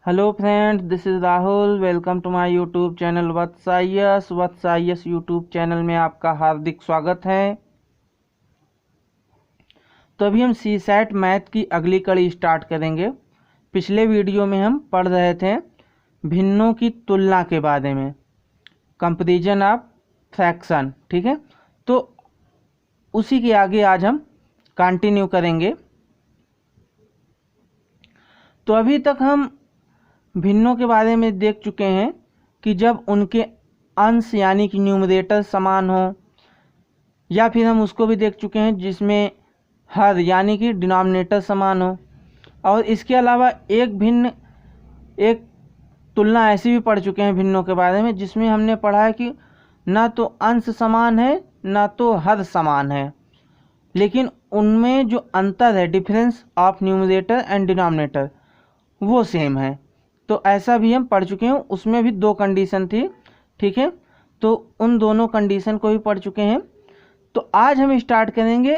Hello friends, this is Rahul. Welcome to my YouTube channel Vats YouTube channel में आपका हार्दिक स्वागत है। तो अभी हम सी सैट मैथ की अगली कड़ी स्टार्ट करेंगे। पिछले वीडियो में हम पढ़ रहे थे भिन्नों की तुलना के बारे में, कंपैरिजन ऑफ फ्रैक्शन। ठीक है, तो उसी के आगे आज हम कंटिन्यू करेंगे। तो अभी तक हम भिन्नों के बारे में देख चुके हैं कि जब उनके अंश यानी कि न्यूमरेटर समान हो, या फिर हम उसको भी देख चुके हैं जिसमें हर यानी कि डिनोमिनेटर समान हो। और इसके अलावा एक तुलना ऐसी भी पढ़ चुके हैं भिन्नों के बारे में जिसमें हमने पढ़ा है कि ना तो अंश समान है ना तो हर समान है, लेकिन उनमें जो अंतर है, difference of numerator and denominator, वो सेम है। तो ऐसा भी हम पढ़ चुके हैं। उसमें भी दो कंडीशन थी। ठीक है, तो उन दोनों कंडीशन को भी पढ़ चुके हैं। तो आज हम स्टार्ट करेंगे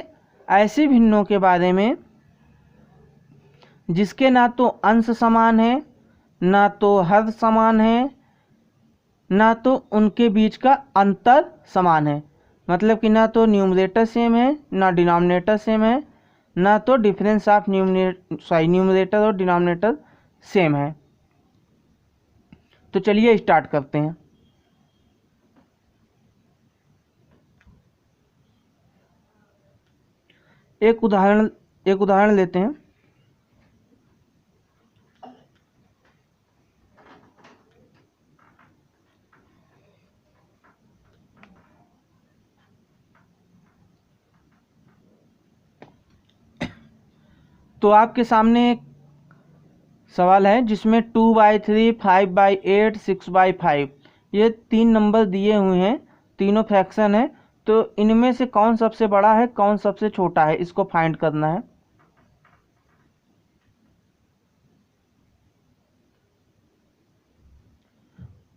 ऐसे भिन्नों के बारे में जिसके ना तो अंश समान है, ना तो हर समान है, ना तो उनके बीच का अंतर समान है। मतलब कि ना तो न्यूमरेटर सेम है ना डिनोमिनेटर सेम है, ना तो डिफरेंस ऑफ न्यूमरेटर और डिनोमिनेटर सेम है। तो चलिए स्टार्ट करते हैं। एक उदाहरण लेते हैं। तो आपके सामने एक सवाल है जिसमें 2/3, 5/8, 6/5 ये तीन नंबर दिए हुए हैं, तीनों फ्रैक्शन है। तो इनमें से कौन सबसे बड़ा है, कौन सबसे छोटा है, इसको फाइंड करना है।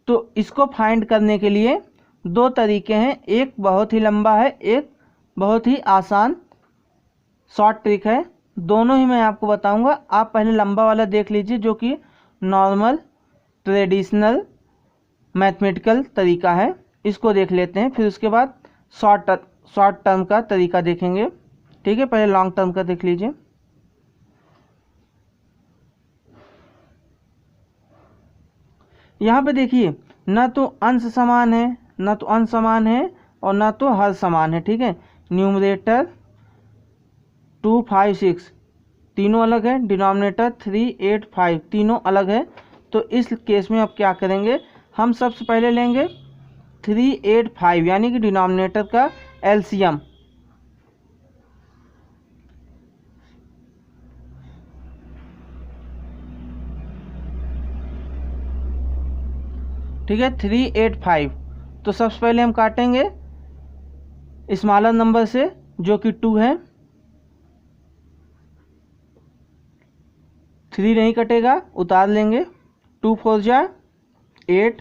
तो इसको फाइंड करने के लिए दो तरीके हैं, एक बहुत ही लंबा है, एक बहुत ही आसान शॉर्ट ट्रिक है। दोनों ही मैं आपको बताऊंगा। आप पहले लंबा वाला देख लीजिए जो कि नॉर्मल ट्रेडिशनल मैथमेटिकल तरीका है, इसको देख लेते हैं। फिर उसके बाद शॉर्ट टर्म का तरीका देखेंगे। ठीक है, पहले लॉन्ग टर्म का देख लीजिए। यहाँ पे देखिए, ना तो अंश समान है, ना तो अंश समान है और ना तो हर समान है। ठीक है, न्यूमरेटर 2, 5, 6 तीनों अलग है, डिनोमिनेटर 3, 8, 5 तीनों अलग है। तो इस केस में अब क्या करेंगे, हम सबसे पहले लेंगे 3, 8, 5 यानी कि डिनोमिनेटर का एलसीएम। ठीक है, 3, 8, 5। तो सबसे पहले हम काटेंगे स्मॉलर नंबर से जो कि 2 है। 3 नहीं कटेगा, उतार लेंगे। 2 4 जा 8,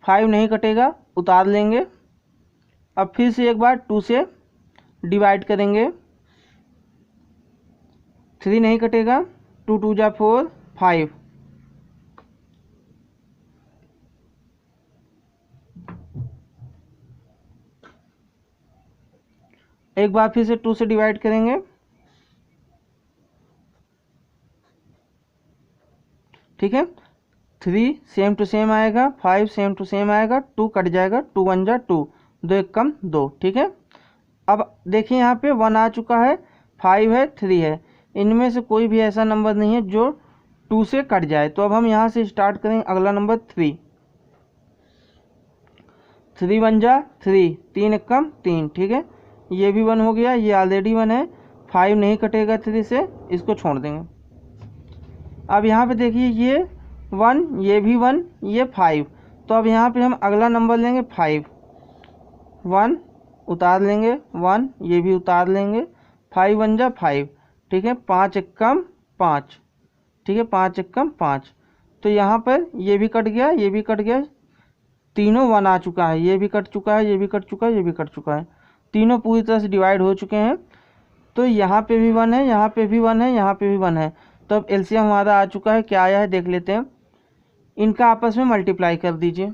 5 नहीं कटेगा, उतार लेंगे। अब फिर से एक बार 2 से डिवाइड करेंगे। 3 नहीं कटेगा, 2 2 जा 4, 5। एक बार फिर से 2 से डिवाइड करेंगे। ठीक है, 3 सेम टू सेम आएगा, 5 सेम टू सेम आएगा, 2 कट जाएगा, 2 1 जा 2, 2 1 कम 2। ठीक है, अब देखिए यहाँ पे 1 आ चुका है, 5 है, 3 है। इनमें से कोई भी ऐसा नंबर नहीं है जो 2 से कट जाए। तो अब हम यहाँ से स्टार्ट करेंगे अगला नंबर 3। 3 1 जा 3, 3 1 कम 3। ठीक है, ये भी 1 हो गया, ये ऑलरेडी 1 है। 5 नहीं कटेगा 3 से, इसको छोड़ देंगे। अब यहाँ पे देखिए, ये 1, ये भी 1, ये 5। तो अब यहाँ पे हम अगला नंबर लेंगे 5। 1 उतार लेंगे, 1 ये भी उतार लेंगे। 5 1 जा 5। ठीक है, 5 1 कम 5। ठीक है, 5 1 कम 5। तो यहाँ पर ये भी कट गया, ये भी कट गया, तीनों 1 आ चुका है। ये भी कट चुका है, ये भी कट चुका है, ये भी कट चुका है। तीनों पूरी तरह से डिवाइड हो चुके हैं। तो यहाँ पे भी 1 है, यहाँ पे भी 1 है, यहाँ पे भी 1 है। तो अब एलसीएम हमारा आ चुका है। क्या आया है देख लेते हैं। इनका आपस में मल्टीप्लाई कर दीजिए।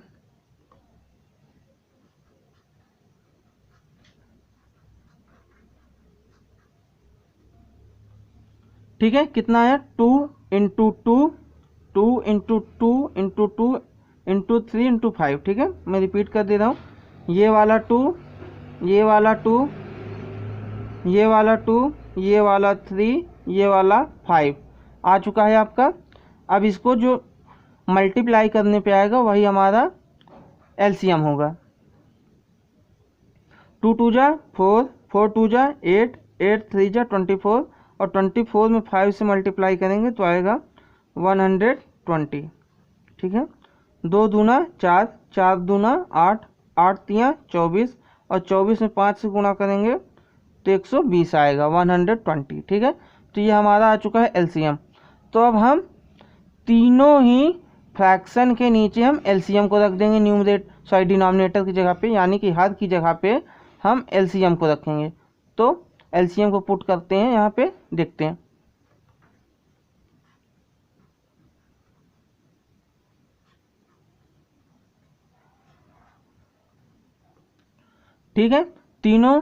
ठीक है, कितना आया 2 into 2, 2 into 2 into 2 into 3 into 5। ठीक है, मैं रिपीट कर दे रहा हूँ, ये वाला 2, ये वाला 2, ये वाला 2, ये वाला 3, ये वाला 5 आ चुका है आपका। अब इसको जो मल्टीप्लाई करने पे आएगा वही हमारा एलसीएम होगा। 2 2 जा 4, 4 2 जा 8, 8 3 जा 24, और 24 में 5 से मल्टीप्लाई करेंगे तो आएगा 120। ठीक है, 2 दूना 4, 4 दूना 8, 8 तियाँ 24, और 24 में 5 से गुणा करेंगे तो 120 आएगा, 120। ठीक है, तो ये हमारा आ चुका है एलसीएम। तो अब हम तीनों ही फ्रैक्शन के नीचे हम एलसीएम को रख देंगे डिनोमिनेटर की जगह पे, यानी कि हर की जगह पे हम एलसीएम को रखेंगे। तो एलसीएम को पुट करते हैं, यहाँ पे देखते हैं। ठीक है, तीनों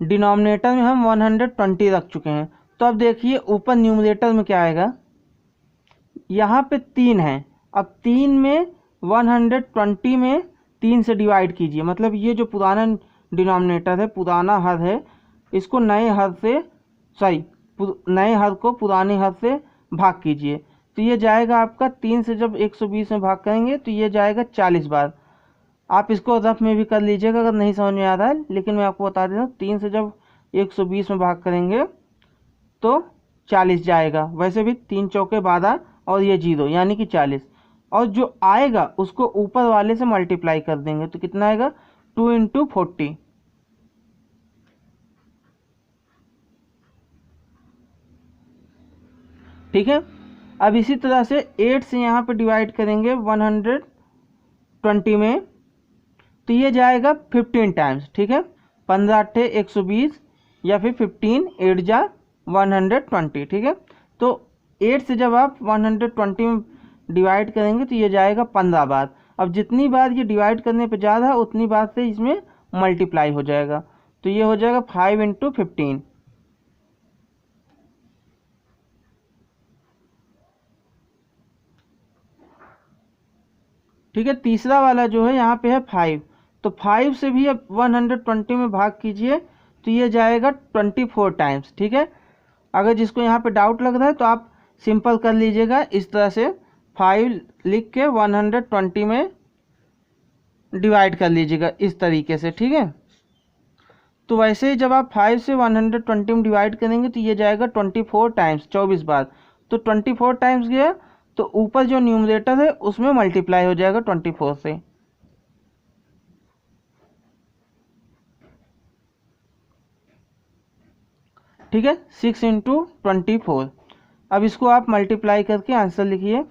डिनोमिनेटर में हम 120 रख चुके हैं। तो अब देखिए ऊपर न्यूमरेटर में क्या आएगा, यहाँ पे 3 है। अब 3 में 120 में 3 से डिवाइड कीजिए, मतलब ये जो पुराना डिनोमिनेटर है, पुराना हर है, इसको नए हर को पुराने हर से भाग कीजिए। तो ये जाएगा आपका 3 से जब 120 में भाग करेंगे तो ये जाएगा 40 बार। आप इसको रफ में भी कर लीजिएगा अगर नहीं समझ में आ रहा है, लेकिन मैं आपको बता देता हूँ 3 से जब 120 में भाग करेंगे तो 40 जाएगा। वैसे भी 3 चौके 12 और ये 0 यानी कि 40, और जो आएगा उसको ऊपर वाले से मल्टीप्लाई कर देंगे तो कितना आएगा 2 इंटू 40। ठीक है, अब इसी तरह से 8 से यहाँ पे डिवाइड करेंगे 120 में तो ये जाएगा 15 टाइम्स। ठीक है, 15 8 120 या फिर 15 8 जा 120। ठीक है, तो 8 से जब आप 120 में डिवाइड करेंगे तो ये जाएगा 15 बार। अब जितनी बार ये डिवाइड करने पे जा रहा है उतनी बार से इसमें मल्टीप्लाई हो जाएगा, तो ये हो जाएगा 5 इंटू 15। ठीक है, तीसरा वाला जो है यहाँ पे है 5, तो 5 से भी अब 120 में भाग कीजिए तो ये जाएगा 24 टाइम्स। ठीक है, अगर जिसको यहाँ पे डाउट लग रहा है तो आप सिंपल कर लीजिएगा, इस तरह से 5 लिख के 120 में डिवाइड कर लीजिएगा इस तरीके से। ठीक है, तो वैसे ही जब आप 5 से 120 में डिवाइड करेंगे तो ये जाएगा 24 टाइम्स, 24 बार। तो 24 टाइम्स गया तो ऊपर जो न्यूमरेटर है उसमें मल्टीप्लाई हो जाएगा 24 से। ठीक है, 6 इंटू 24। अब इसको आप मल्टीप्लाई करके आंसर लिखिए।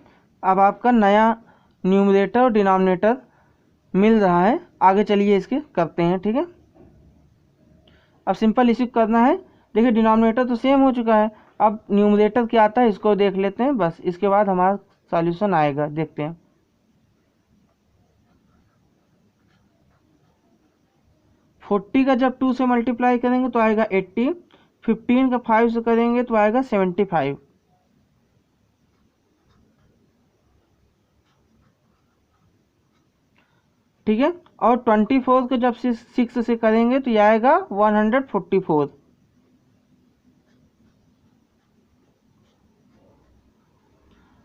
अब आपका नया न्यूमरेटर और डिनोमिनेटर मिल रहा है। आगे चलिए इसके करते हैं। ठीक है, अब सिंपल इसी करना है। देखिए डिनोमिनेटर तो सेम हो चुका है, अब न्यूमरेटर क्या आता है इसको देख लेते हैं, बस इसके बाद हमारा सॉल्यूशन आएगा। देखते हैं, फोर्टी का जब 2 से मल्टीप्लाई करेंगे तो आएगा 80, 15 का 5 से करेंगे तो आएगा 75। ठीक है, और 24 को जब 6 से करेंगे तो ये आएगा 144।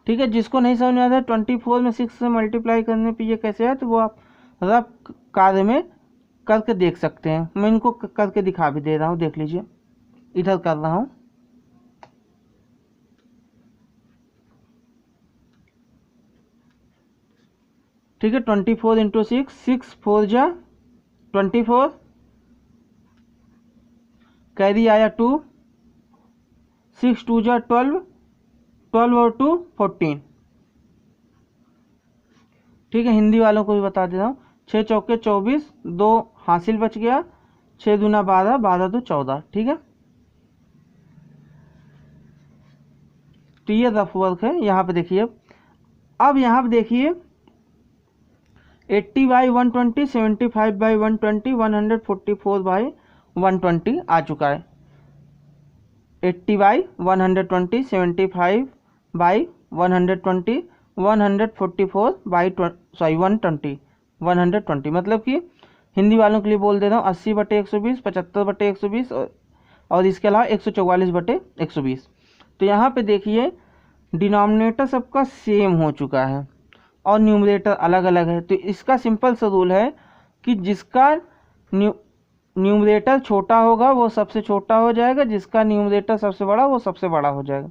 ठीक है, जिसको नहीं समझ में आता है 24 में 6 से मल्टीप्लाई करने पे ये कैसे है तो वो आप रफ कार्य में करके देख सकते हैं। मैं इनको करके दिखा भी दे रहा हूँ, देख लीजिए, इधर कर रहा हूँ। ठीक है, 24 इंटू 6, 6 4 जा 24, कैरी आया 2, 6 2 जा 12, 12 और 2 14। ठीक है, हिंदी वालों को भी बता देता हूँ, 6 चौके 24, 2 हासिल बच गया, 6 दूना 12, 12 दो 14। ठीक है, तो ये रफ वर्क है। यहाँ पे देखिए अब यहाँ पर देखिए 80/120, 75/120, 144/120 आ चुका है। 80/120, 75/120, 120, मतलब कि हिंदी वालों के लिए बोल देता हूँ 80/120, 75/120 और इसके अलावा 144/120। तो यहाँ पे देखिए डिनोमिनेटर सबका सेम हो चुका है और न्यूमरेटर अलग अलग है। तो इसका सिंपल सा रूल है कि जिसका न्यूमरेटर छोटा होगा वो सबसे छोटा हो जाएगा, जिसका न्यूमरेटर सबसे बड़ा वो सबसे बड़ा हो जाएगा।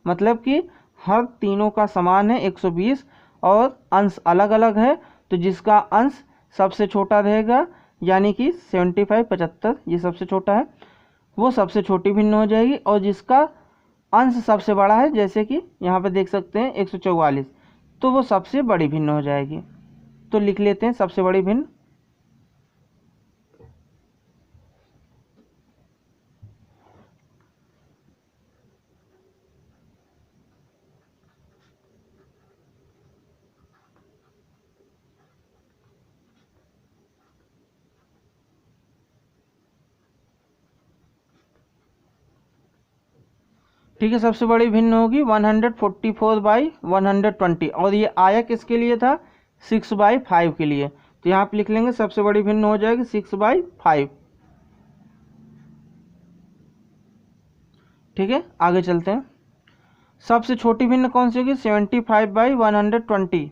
मतलब कि हर तीनों का समान है 120 और अंश अलग अलग है, तो जिसका अंश सबसे छोटा रहेगा यानी कि 75, 75 ये सबसे छोटा है, वो सबसे छोटी भिन्न हो जाएगी। और जिसका अंश सबसे बड़ा है, जैसे कि यहाँ पे देख सकते हैं 144, तो वो सबसे बड़ी भिन्न हो जाएगी। तो लिख लेते हैं सबसे बड़ी भिन्न। ठीक है, सबसे बड़ी भिन्न होगी 144/120 और ये आया किसके लिए था, 6/5 के लिए। तो यहाँ पे लिख लेंगे सबसे बड़ी भिन्न हो जाएगी 6/5। ठीक है, आगे चलते हैं। सबसे छोटी भिन्न कौन सी होगी, 75/120।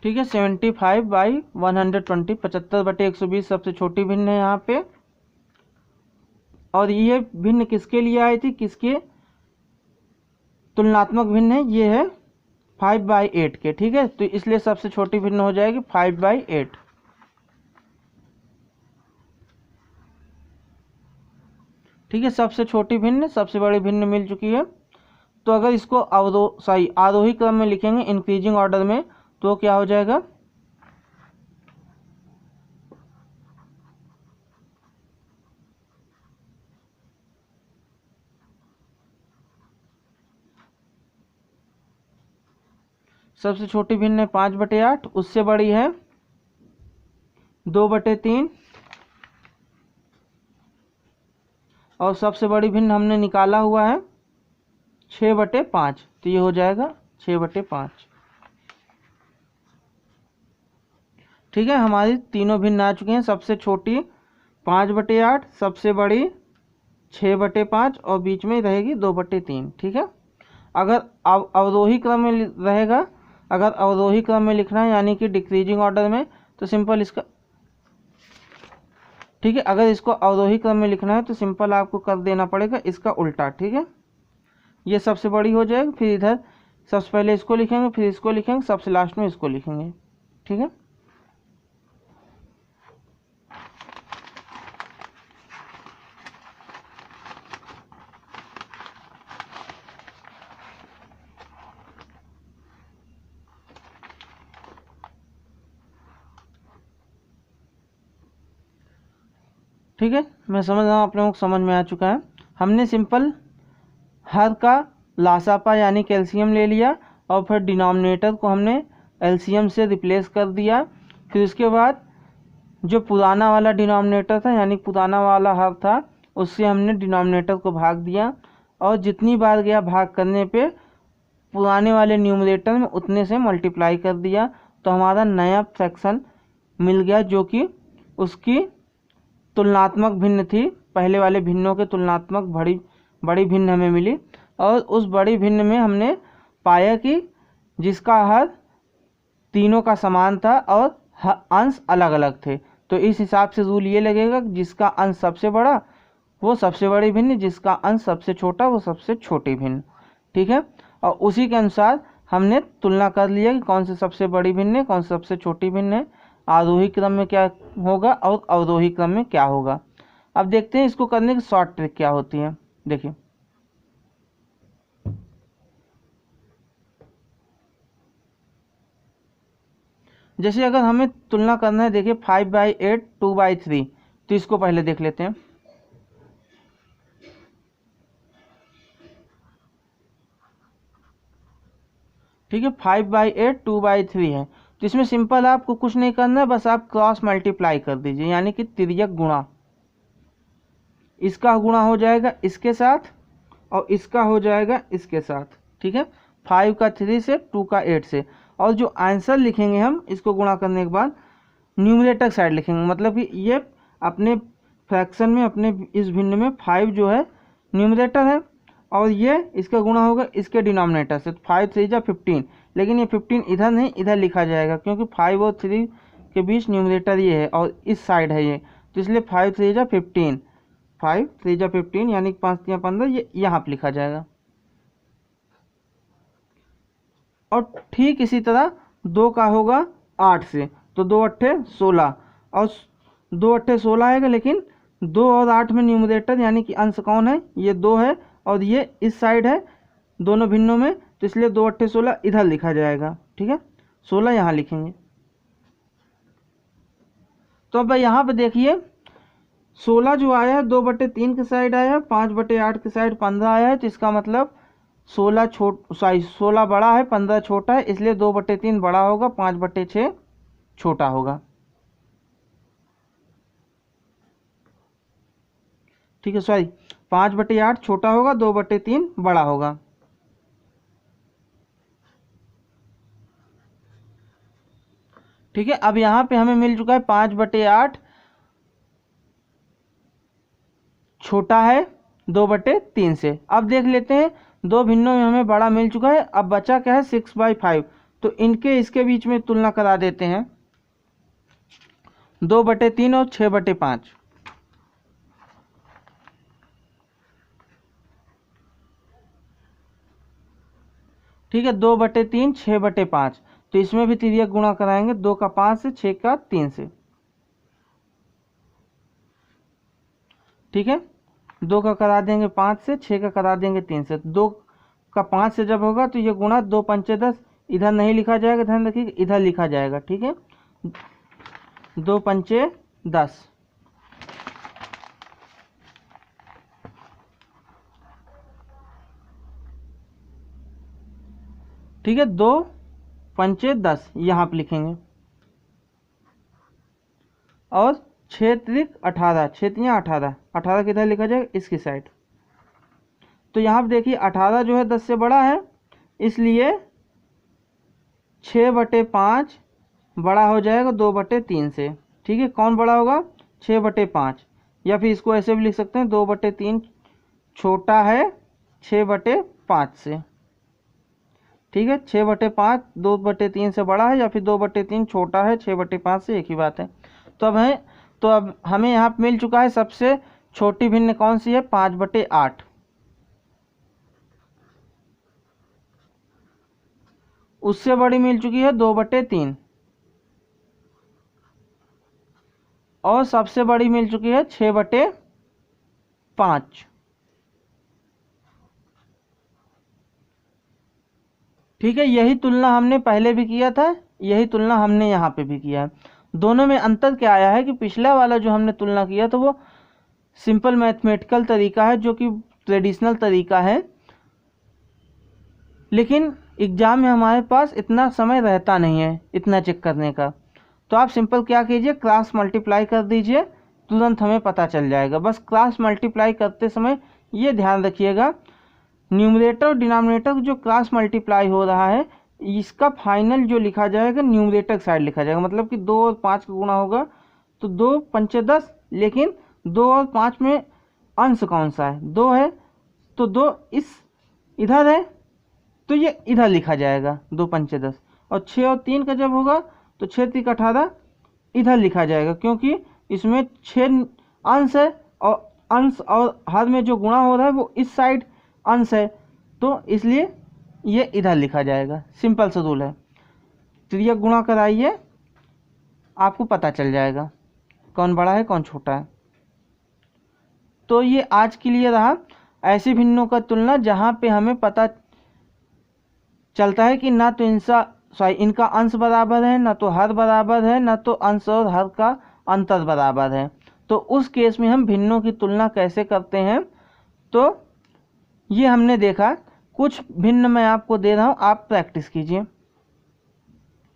ठीक है, 75/120, 75/120 सबसे छोटी भिन्न है यहाँ पे। और ये भिन्न किसके लिए आई थी, किसके तुलनात्मक भिन्न है, ये है 5/8 के। ठीक है, तो इसलिए सबसे छोटी भिन्न हो जाएगी 5/8। ठीक है, सबसे छोटी भिन्न सबसे बड़ी भिन्न मिल चुकी है। तो अगर इसको आरोही क्रम में लिखेंगे इंक्रीजिंग ऑर्डर में, तो क्या हो जाएगा, सबसे छोटी भिन्न है 5/8, उससे बड़ी है 2/3 और सबसे बड़ी भिन्न हमने निकाला हुआ है 6/5। तो ये हो जाएगा 6/5। ठीक है, हमारी तीनों भिन्न आ चुके हैं। सबसे छोटी 5/8, सबसे बड़ी 6/5 और बीच में रहेगी 2/3। ठीक है, अगर अवरोही क्रम में रहेगा, अगर अवरोही क्रम में लिखना है यानी कि डिक्रीजिंग ऑर्डर में, तो सिंपल इसका, ठीक है, अगर इसको अवरोही क्रम में लिखना है तो सिंपल आपको कर देना पड़ेगा इसका उल्टा। ठीक है, ये सबसे बड़ी हो जाएगी, फिर इधर सबसे पहले इसको लिखेंगे, फिर इसको लिखेंगे, सबसे लास्ट में इसको लिखेंगे। ठीक है, ठीक है, मैं समझ रहा हूँ आप लोगों को समझ में आ चुका है। हमने सिंपल हर का लासापा यानी कैल्शियम ले लिया और फिर डिनोमिनेटर को हमने एलसीएम से रिप्लेस कर दिया। फिर उसके बाद जो पुराना वाला डिनोमिनेटर था यानी पुराना वाला हर था, उससे हमने डिनोमिनेटर को भाग दिया और जितनी बार गया भाग करने पे पुराने वाले न्यूमरेटर में उतने से मल्टीप्लाई कर दिया। तो हमारा नया फ्रैक्शन मिल गया जो कि उसकी तुलनात्मक भिन्न थी, पहले वाले भिन्नों के तुलनात्मक बड़ी भिन्न हमें मिली। और उस बड़ी भिन्न में हमने पाया कि जिसका हर तीनों का समान था और अंश अलग अलग थे। तो इस हिसाब से रूल ये लगेगा कि जिसका अंश सबसे बड़ा वो सबसे बड़ी भिन्न, जिसका अंश सबसे छोटा वो सबसे छोटी भिन्न। ठीक है, और उसी के अनुसार हमने तुलना कर लिया कि कौन से सबसे बड़ी भिन्न है, कौन से सबसे छोटी भिन्न है, आरोही क्रम में क्या होगा और अवरोही क्रम में क्या होगा। अब देखते हैं इसको करने की शॉर्ट ट्रिक क्या होती है। देखिए, जैसे अगर हमें तुलना करना है, देखिए 5/8 2/3, तो इसको पहले देख लेते हैं। ठीक है, 5/8 2/3 है, तो इसमें सिंपल आपको कुछ नहीं करना है, बस आप क्रॉस मल्टीप्लाई कर दीजिए, यानी कि तिर्यक गुणा। इसका गुणा हो जाएगा इसके साथ और इसका हो जाएगा इसके साथ। ठीक है, 5 का 3 से, 2 का 8 से, और जो आंसर लिखेंगे हम इसको गुणा करने के बाद न्यूमरेटर साइड लिखेंगे, मतलब कि ये अपने फ्रैक्शन में, अपने इस भिन्न में 5 जो है न्यूमरेटर है और ये इसका गुणा होगा इसके डिनोमिनेटर से। 5 3 जा 15, लेकिन ये 15 इधर नहीं, इधर लिखा जाएगा, क्योंकि 5 और 3 के बीच न्यूमरेटर ये है और इस साइड है ये, तो इसलिए 5 3 जा 15, 5 3 जा 15 यानी 5 3 15, ये यहाँ पर लिखा जाएगा। और ठीक इसी तरह 2 का होगा 8 से, तो 2 अट्ठे 16, और 2 अट्ठे 16 आएगा, लेकिन 2 और 8 में न्यूमरेटर यानी कि अंश कौन है, ये 2 है और ये इस साइड है दोनों भिन्नों में, तो इसलिए 2 अट्ठे 16 इधर लिखा जाएगा। ठीक है, 16 यहाँ लिखेंगे। तो अब यहाँ पे देखिए 16 जो आया है 2/3 के साइड आया है, 5/8 के साइड 15 आया है, तो इसका मतलब 16 बड़ा है, 15 छोटा है, इसलिए 2/3 बड़ा होगा, 5/6 छोटा होगा। ठीक है, सॉरी 5/8 छोटा होगा, 2/3 बड़ा होगा। ठीक है, अब यहाँ पे हमें मिल चुका है 5/8 छोटा है 2/3 से। अब देख लेते हैं, दो भिन्नों में हमें बड़ा मिल चुका है, अब बचा क्या है 6/5, तो इनके इसके बीच में तुलना करा देते हैं, 2/3 और 6/5। ठीक है, 2/3 6/5, तो इसमें भी तिर्यक गुणा कराएंगे, 2 का 5 से, 6 का 3 से। ठीक है, 2 का करा देंगे 5 से, 6 का करा देंगे 3 से, 2 का 5 से जब होगा तो ये गुणा 2 पंचे 10, इधर नहीं लिखा जाएगा, ध्यान रखिए इधर लिखा जाएगा। ठीक है, 2 पंचे 10। ठीक है, 2 पंचे 10 यहाँ पे लिखेंगे, और 6 त्रिक 18, 6 तियाँ 18, 18 किधर लिखा जाएगा इसकी साइड। तो यहाँ पे देखिए 18 जो है 10 से बड़ा है, इसलिए 6/5 बड़ा हो जाएगा 2/3 से। ठीक है, कौन बड़ा होगा 6/5, या फिर इसको ऐसे भी लिख सकते हैं 2/3 छोटा है 6/5 से। ठीक है, 6/5 2/3 से बड़ा है, या फिर 2/3 छोटा है 6/5 से, एक ही बात है। तो अब हमें यहाँ पे मिल चुका है सबसे छोटी भिन्न कौन सी है, 5/8। उससे बड़ी मिल चुकी है 2/3, और सबसे बड़ी मिल चुकी है 6/5। ठीक है, यही तुलना हमने पहले भी किया था, यही तुलना हमने यहाँ पे भी किया है। दोनों में अंतर क्या आया है कि पिछला वाला जो हमने तुलना किया था वो सिंपल मैथमेटिकल तरीका है, जो कि ट्रेडिशनल तरीका है, लेकिन एग्जाम में हमारे पास इतना समय रहता नहीं है इतना चेक करने का। तो आप सिंपल क्या कीजिए, क्रॉस मल्टीप्लाई कर दीजिए, तुरंत हमें पता चल जाएगा। बस क्रॉस मल्टीप्लाई करते समय ये ध्यान रखिएगा, न्यूमरेटर और डिनोमिनेटर जो क्रॉस मल्टीप्लाई हो रहा है, इसका फाइनल जो लिखा जाएगा न्यूमरेटर साइड लिखा जाएगा, मतलब कि 2 और 5 का गुणा होगा तो 2 पंचे 10, लेकिन 2 और 5 में अंश कौन सा है, 2 है, तो 2 इस इधर है, तो ये इधर लिखा जाएगा 2 पंचे 10, और 6 और 3 का जब होगा तो 6 3 18 इधर लिखा जाएगा, क्योंकि इसमें 6 अंश है और अंश और हर में जो गुणा हो रहा है वो इस साइड अंश है, तो इसलिए ये इधर लिखा जाएगा। सिंपल सा रूल है, तिर्यक गुणा कराइए, आपको पता चल जाएगा कौन बड़ा है कौन छोटा है। तो ये आज के लिए रहा ऐसे भिन्नों का तुलना, जहाँ पे हमें पता चलता है कि ना तो इनका सॉरी इनका अंश बराबर है, ना तो हर बराबर है, ना तो अंश और हर का अंतर बराबर है। तो उस केस में हम भिन्नों की तुलना कैसे करते हैं, तो ये हमने देखा। कुछ भिन्न मैं आपको दे रहा हूँ, आप प्रैक्टिस कीजिए।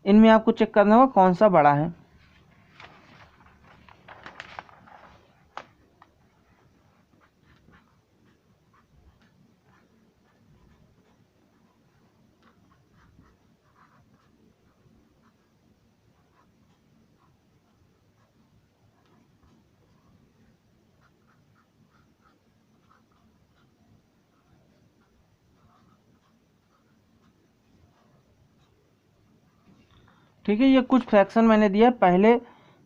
इनमें आपको चेक करना होगा कौन सा बड़ा है। ठीक है, ये कुछ फ्रैक्शन मैंने दिया। पहले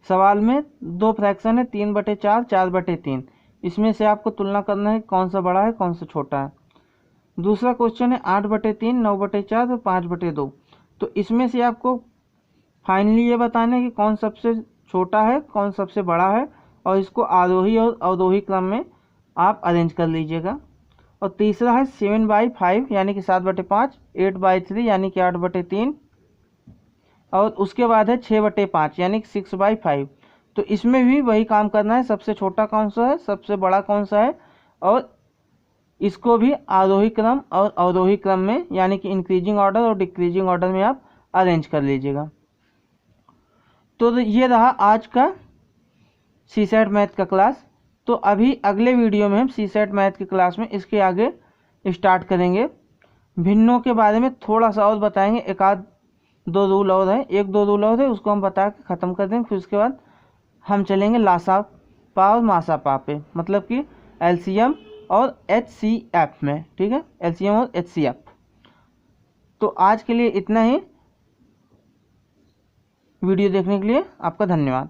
सवाल में 2 फ्रैक्शन है, 3/4, 4/3। इसमें से आपको तुलना करना है कौन सा बड़ा है कौन सा छोटा है। दूसरा क्वेश्चन है 8/3, 9/4 और 5/2। तो इसमें से आपको फाइनली ये बताना है कि कौन सबसे छोटा है कौन सबसे बड़ा है, और इसको आरोही और अवरोही क्रम में आप अरेंज कर लीजिएगा। और तीसरा है 7/5 यानी कि 7/5, 8/3 यानी कि 8/3, और उसके बाद है 6/5 यानी कि 6/5। तो इसमें भी वही काम करना है, सबसे छोटा कौन सा है सबसे बड़ा कौन सा है, और इसको भी आरोही क्रम और अवरोही क्रम में यानी कि इंक्रीजिंग ऑर्डर और डिक्रीजिंग ऑर्डर में आप अरेंज कर लीजिएगा। तो ये रहा आज का सीसेट मैथ का क्लास। तो अभी अगले वीडियो में हम सीसेट मैथ की क्लास में इसके आगे स्टार्ट करेंगे। भिन्नों के बारे में थोड़ा सा और बताएंगे, एक आध 2 रूल और है, 1-2 रूल और है, उसको हम बता के ख़त्म कर देंगे। फिर उसके बाद हम चलेंगे लासा पा और मासा पा पे, मतलब कि एलसीएम और एचसीएफ में। ठीक है, एलसीएम और एचसीएफ। तो आज के लिए इतना ही। वीडियो देखने के लिए आपका धन्यवाद।